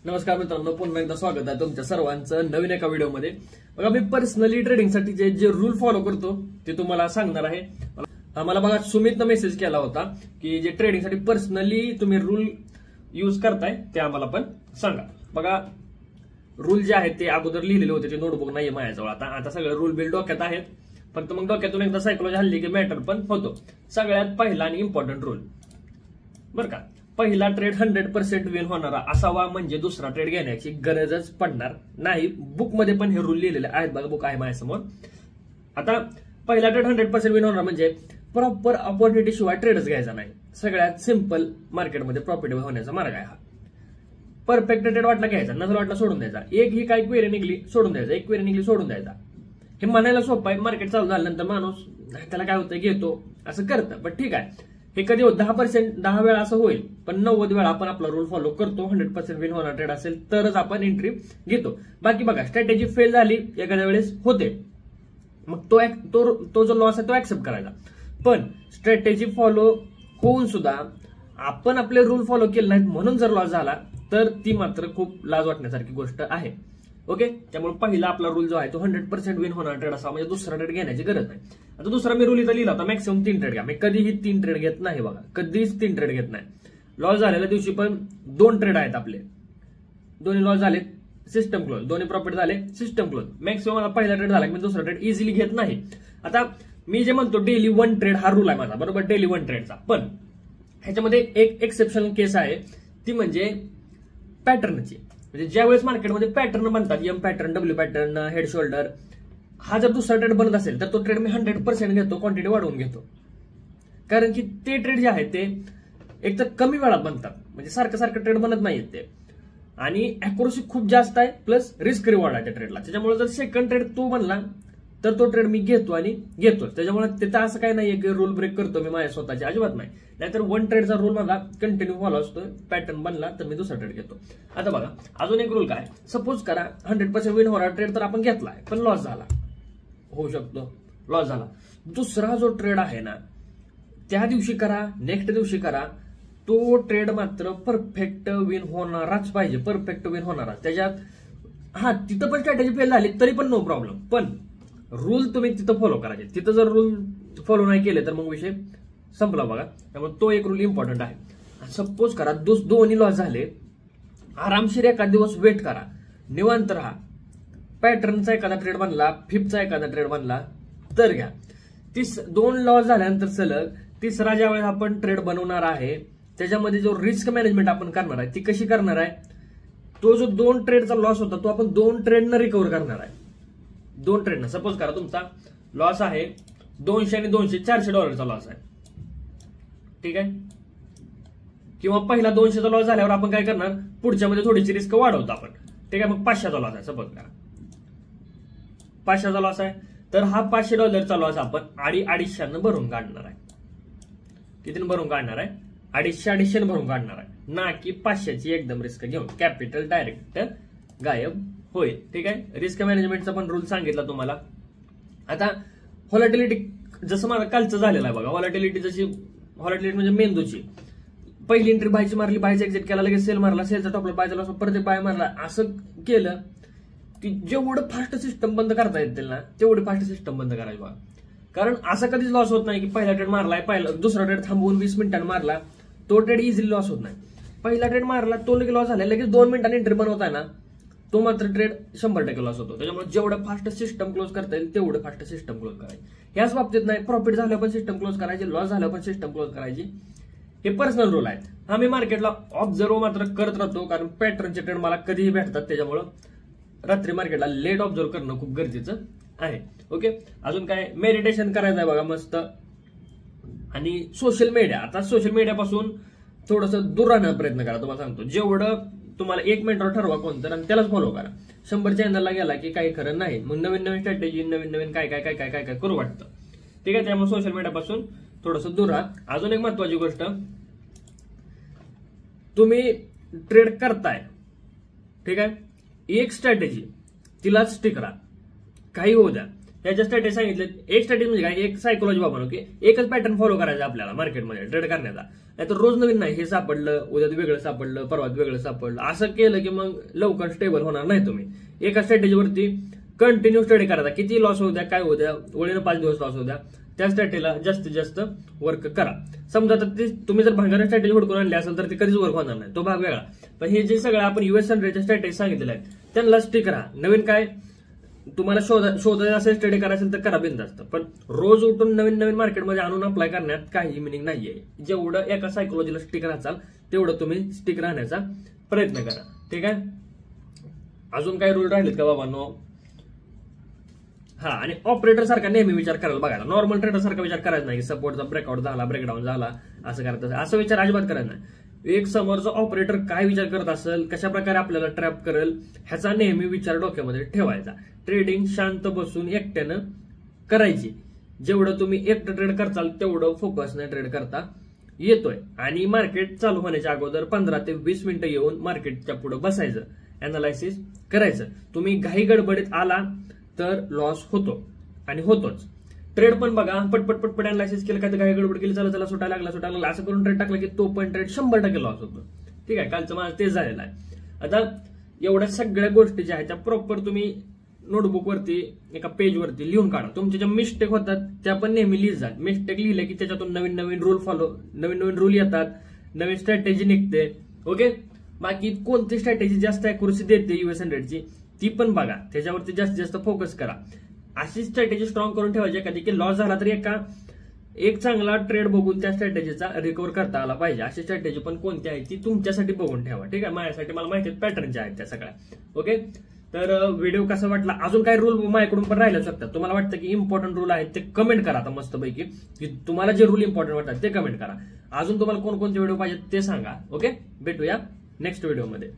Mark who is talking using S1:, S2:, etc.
S1: नमस्कार मित्रांनो, पुन्हा एकदा स्वागत आहे तुमच्या सर्वांचं नवीन एका व्हिडिओमध्ये। बघा, मी पर्सनली ट्रेडिंगसाठी जे रूल फॉलो करतो ते तुम्हाला सांगणार आहे। मला बघा सुमितनं मेसेज केला होता की जे ट्रेडिंगसाठी पर्सनली तुम्ही रूल यूज करताय ते आम्हाला पण सांगा। बघा, रूल जे आहेत ते अगोदर लिहिलेले होते, ते नोटबुक नाहीये माझ्याजवळ। आता सगळे रूल बिल डोक्यात आहेत, फक्त मग डोक्यातून एकदा सायकोलॉजी हल्ली की मॅटर पण होतो। सगळ्यात पहिला आणि इम्पॉर्टंट रूल बरं का, पहिला ट्रेड 100% विन होणारा असावा, म्हणजे दुसरा ट्रेड घेण्याची गरजच पडणार नाही। बुकमध्ये पण हे रूल लिहिलेले आहेत, बघा बुक आहे माझ्यासमोर। आता पहिला ट्रेड 100% विन होणार म्हणजे प्रॉपर ऑपॉर्च्युनिटी शिवाय ट्रेडच घ्यायचा नाही। सगळ्यात सिंपल मार्केटमध्ये प्रॉफिटेबल होण्याचा मार्ग आहे हा। परफेक्ट ट्रेड वाटला घ्यायचा, नजर वाटला सोडून द्यायचा। एक ही काय क्वेरी निघली सोडून द्यायचा, एक क्वेरी निघली सोडून द्यायचा। हे म्हणायला सोपं आहे, मार्केट चालू झाल्यानंतर माणूस त्याला काय होतं घेतो असं करतं, पण ठीक आहे। हे कधी 10% वेळा असं होईल, पण 90 वेळा आपण आपला रूल फॉलो करतो। 100% विन होणार ट्रेड असेल तरच आपण एंट्री घेतो। बाकी बघा, स्ट्रॅटेजी फेल झाली एखाद्या वेळेस होते, मग तो जो लॉस आहे तो ऍक्सेप्ट करायचा। पण स्ट्रॅटेजी फॉलो होऊन सुद्धा आपण आपले रूल फॉलो केले नाहीत म्हणून जर लॉस झाला तर ती मात्र खूप लाज वाटण्यासारखी गोष्ट आहे। ओके, त्यामुळे पहिला आपला रूल जो आहे तो 100% विन होणार ट्रेड असा, म्हणजे दुसरा ट्रेड घेण्याची गरज नाही। आता दुसरा मी रूल इथं लिहिला होता, मॅक्सिमम 3 ट्रेड घ्या। मी कधीही 3 ट्रेड घेत नाही, बघा कधीच 3 ट्रेड घेत नाही। लॉस झालेल्या दिवशी पण 2 ट्रेड आहेत आपले, दोन्ही लॉस झाले सिस्टम क्लोज, दोन्ही प्रॉफिट झाले सिस्टम क्लोज। मॅक्सिमम मला पहिला ट्रेड झाला की मी दुसरा ट्रेड इझिली घेत नाही। आता मी जे म्हणतो डेली 1 ट्रेड हा रूल आहे माझा, बरोबर, डेली 1 ट्रेडचा। पण ह्याच्यामध्ये एक एक्सेप्शनल केस आहे, ती म्हणजे पॅटर्नची। म्हणजे ज्यावेळेस मार्केटमध्ये पॅटर्न बनतात, M pattern, W pattern, head shoulder, हा जर दुसरा ट्रेड बनत असेल तर तो ट्रेड मी 100% घेतो, क्वांटिटी वाढवून घेतो। कारण की ते ट्रेड जे आहे ते एक तर कमी वेळात बनतात, म्हणजे सारखं ट्रेड बनत नाहीत ते, आणि अॅक्युरसी खूप जास्त आहे, प्लस रिस्क रिवॉर्ड आहे त्या ट्रेडला। त्याच्यामुळे जर सेकंड ट्रेड तो बनला तर तो ट्रेड मी घेतो आणि घेतो। त्याच्यामुळे तिथं असं काही नाहीये की रूल ब्रेक करतो मी माझ्या स्वतःचे, अजिबात नाही। नाहीतर 1 ट्रेडचा रूल माझा कंटिन्यू फॉलो असतो, पॅटर्न बनला तर मी दुसरा ट्रेड घेतो। आता बघा, अजून एक रूल काय, सपोज करा 100% विन होणार ट्रेड तर आपण घेतलाय, पण लॉस झाला, होऊ शकतो लॉस झाला। दुसरा जो ट्रेड आहे ना, त्या दिवशी करा, नेक्स्ट दिवशी करा, तो ट्रेड मात्र परफेक्ट विन होणाराच पाहिजे, परफेक्ट विन होणारा। त्याच्यात तिथं पण स्ट्रॅटेजी फेल झाली तरी पण नो प्रॉब्लेम, पण रूल तुम्ही तिथं फॉलो करायचे। तिथं जर रूल फॉलो नाही केले तर मग विषय संपला बघा। त्यामुळे तो एक रूल इम्पॉर्टंट आहे। सपोज करा दोन्ही लॉस झाले, आरामशीर एखादा दिवस वेट करा, निवांत राहा, पॅटर्नचा एखादा ट्रेड बनला, फिफ्थचा एखादा ट्रेड बनला तर घ्या। 2 लॉस झाल्यानंतर सलग तिसरा ज्यावेळेस आपण ट्रेड बनवणार आहे, त्याच्यामध्ये जो रिस्क मॅनेजमेंट आपण करणार आहे ती कशी करणार आहे, तो जो 2 ट्रेडचा लॉस होता तो आपण 2 ट्रेडनं रिकव्हर करणार आहे। 2 ट्रेडनं, सपोज करा तुमचा लॉस आहे 200 आणि 200 $400 लॉस आहे, ठीक आहे। किंवा पहिला 200चा लॉस झाल्यावर आपण काय करणार, पुढच्यामध्ये थोडीशी रिस्क वाढवतो आपण, ठीक आहे। मग 500चा लॉस आहे, सपोज करा 500चा लॉस आहे, तर हा $500चा लॉस आपण 250 भरून काढणार आहे। कितीनं भरून काढणार आहे, 250 भरून काढणार आहे, ना की 500ची एकदम रिस्क घेऊन। कॅपिटल डायरेक्ट गायब होईल, ठीक आहे। रिस्क मॅनेजमेंटचा पण रूल सांगितला तुम्हाला। आता व्हॉलॅटिलिटी जसं मला कालचं झालेलं आहे बघा, व्हॉलॅटिलिटी म्हणजे मेंदूची, पहिली एंट्री बायची मारली, बायचा एक्झिट केला, लगेच सेल मारला, सेलचा टॉपला बायचा लॉस, परत बाय मारला, असं केलं की जेवढं फास्ट सिस्टम बंद करता येतील ना तेवढी फास्ट सिस्टम बंद करायची बघा। कारण असं कधीच लॉस होत नाही की पहिला ट्रेड मारलाय, दुसरा ट्रेड थांबवून 20 मिनिटांनी मारला, तो ट्रेड इझिली लॉस होत नाही। पहिला ट्रेड मारला, तो लगेच लॉस झाला, लगेच 2 मिनिटांनी एंट्री बनवताय ना, तो मात्र ट्रेड 100% लॉस होतो। त्याच्यामुळे जेवढं फास्ट सिस्टम क्लोज करता येईल तेवढं फास्ट सिस्टम क्लोज करायची। याच बाबतीत नाही, प्रॉफिट झाल्यावर पण सिस्टम क्लोज करायची, लॉस झाल्यावर पण सिस्टम क्लोज करायची। हे पर्सनल रूल आहेत। मी मार्केटला ऑब्झर्व मात्र करत राहतो, कारण पॅटर्नचे ट्रेड मला कधीही भेटतात, त्याच्यामुळे रात्री मार्केटला लेट ऑब्झर्व करणं खूप गरजेचं आहे। ओके, अजून काय, मेडिटेशन करायचं आहे बघा मस्त, आणि सोशल मीडिया, आता सोशल मीडियापासून थोडंसं दूर राहण्याचा प्रयत्न करा। तुम्हाला सांगतो, जेवढं तुम्हाला 1 मिनिटावर ठरवा कोणतं आणि त्यालाच फॉलो करा। 100 चॅनलला गेला की काही खरं नाही, मग नवीन स्ट्रॅटेजी, नवीन काय करू वाटतं, ठीक आहे। त्यामुळे सोशल मीडियापासून थोडंसं दूर राहा। अजून एक महत्वाची गोष्ट, तुम्ही ट्रेड करताय, ठीक आहे, एक स्ट्रॅटेजी तिलाच स्टिक राहा, काही होऊ द्या। ह्याच्या स्ट्रॅटेजी सांगितले. एक स्ट्रॅटेजी म्हणजे काय, एक सायकोलॉजी बाबा की एकच पॅटर्न फॉलो करायचा आपल्याला मार्केटमध्ये ट्रेड करण्याचा. नाहीतर रोज नवीन नाही, हे सापडलं उद्यात वेगळं सापडलं परवात वेगळं सापडलं, असं केलं की मग लवकर स्टेबल होणार नाही. तुम्ही एका स्ट्रॅटेजीवरती कंटिन्यू स्टडी करायचा, किती लॉस होऊ द्या काय होऊ द्या, ओळीनं 5 दिवस लॉस होऊ द्या, त्या स्ट्रॅटेजीला जास्तीत जास्त वर्क करा. समजा तर तुम्ही जर भांगारा स्ट्रॅटेजी हुडकून आणली असेल तर ती कधीच वर्क होणार नाही, तो भाग वेगळा. पण हे जे सगळं आपण US100च्या स्ट्रॅटेजी सांगितलेल्या आहेत त्यांना स्टिक राहा. नवीन काय तुम्हाला शोधायचं असेल स्टडी करायचं तर करा बिनधास्त, पण रोज उठून नवीन नवीन मार्केटमध्ये आणून अप्लाय करण्यात काही मिनिंग नाहीये. जेवढं एका सायकोलॉजीला स्टिक राहाल तेवढं तुम्ही स्टिक राहण्याचा प्रयत्न करा. ठीक आहे. अजून काही रूल राहिलेत का बाबांनो? हा, आणि ऑपरेटर सारखा नेहमी विचार करायला बघायला. नॉर्मल ट्रेडर सारखा विचार करायचा नाही, सपोर्टचा ब्रेकआउट झाला ब्रेकडाऊन झाला असं करायचं, असं विचार अजिबात करायचा नाही. एक समोरचा ऑपरेटर काय विचार करत असेल, कशा प्रकारे आपल्याला ट्रॅप करेल, ह्याचा नेहमी विचार डोक्यामध्ये ठेवायचा. ट्रेडिंग शांत बसून एकट्यानं करायची. जेवढं तुम्ही एकटं ट्रेड करताल तेवढं फोकसने ट्रेड करता येतोय. आणि मार्केट चालू होण्याच्या अगोदर 15 ते 20 मिनिटं येऊन मार्केटच्या पुढे बसायचं, अनालायसिस करायचं. तुम्ही घाई गडबडीत आला तर लॉस होतो आणि होतोच. ट्रेड पण बघा, पटपट अनालायसिस केलं काय तर काही गडबड केली, चला सुटायला लागला असं करून ट्रेड टाकला की तो पण ट्रेड 100% लॉस होतो. ठीक आहे, कालचं माझं तेच झालेलं आहे. आता एवढ्या सगळ्या गोष्टी ज्या आहेत त्या प्रॉपर तुम्ही नोटबुक वरती एका पेजवरती लिहून काढा. तुमच्या ज्या मिस्टेक होतात त्या पण नेहमी लिहित जा. मिस्टेक लिहिले की त्याच्यातून नवीन नवीन रूल येतात, नवीन स्ट्रॅटेजी निघते. ओके. बाकी कोणती स्ट्रॅटेजी जास्त अॅक्युरसी देते US100ची ती पण बघा, त्याच्यावरती जास्तीत जास्त फोकस करा. अशी स्ट्रॅटेजी स्ट्रॉंग करून ठेवायची एखादी की लॉस झाला तरी एक चांगला ट्रेड बघून त्या स्ट्रॅटेजीचा रिकव्हर करता आला पाहिजे. अशी स्ट्रॅटेजी पण कोणती आहे ती तुमच्यासाठी बघून ठेवा. ठीक आहे. माझ्यासाठी मला माहिती आहेत पॅटर्न ज्या आहेत त्या सगळ्या. ओके. तर व्हिडिओ कसा वाटला, अजून काही रूल माझ्याकडून पण राहिला शकतात. तुम्हाला वाटतं की इम्पॉर्टंट रूल आहेत ते कमेंट करा आता मस्तपैकी, की तुम्हाला जे रूल इम्पॉर्टंट वाटतात ते कमेंट करा. अजून तुम्हाला कोणकोणते व्हिडिओ पाहिजेत ते सांगा. ओके. भेटूया नेक्स्ट व्हिडिओमध्ये.